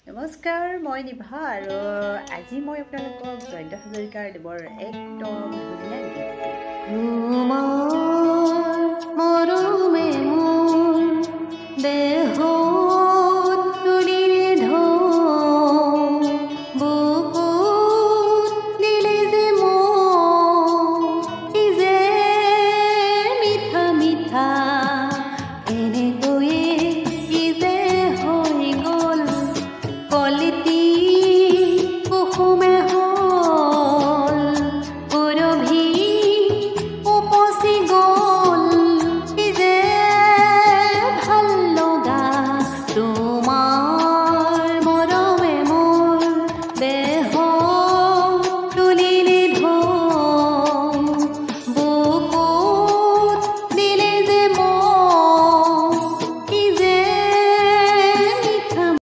নমস্কাৰ, মই নিভা আৰু আজি মই আপোনালোকক জয়ন্ত হাজৰিকাৰ দেৱৰ একদম ধুনীয়া গীত তোমাৰ মৰম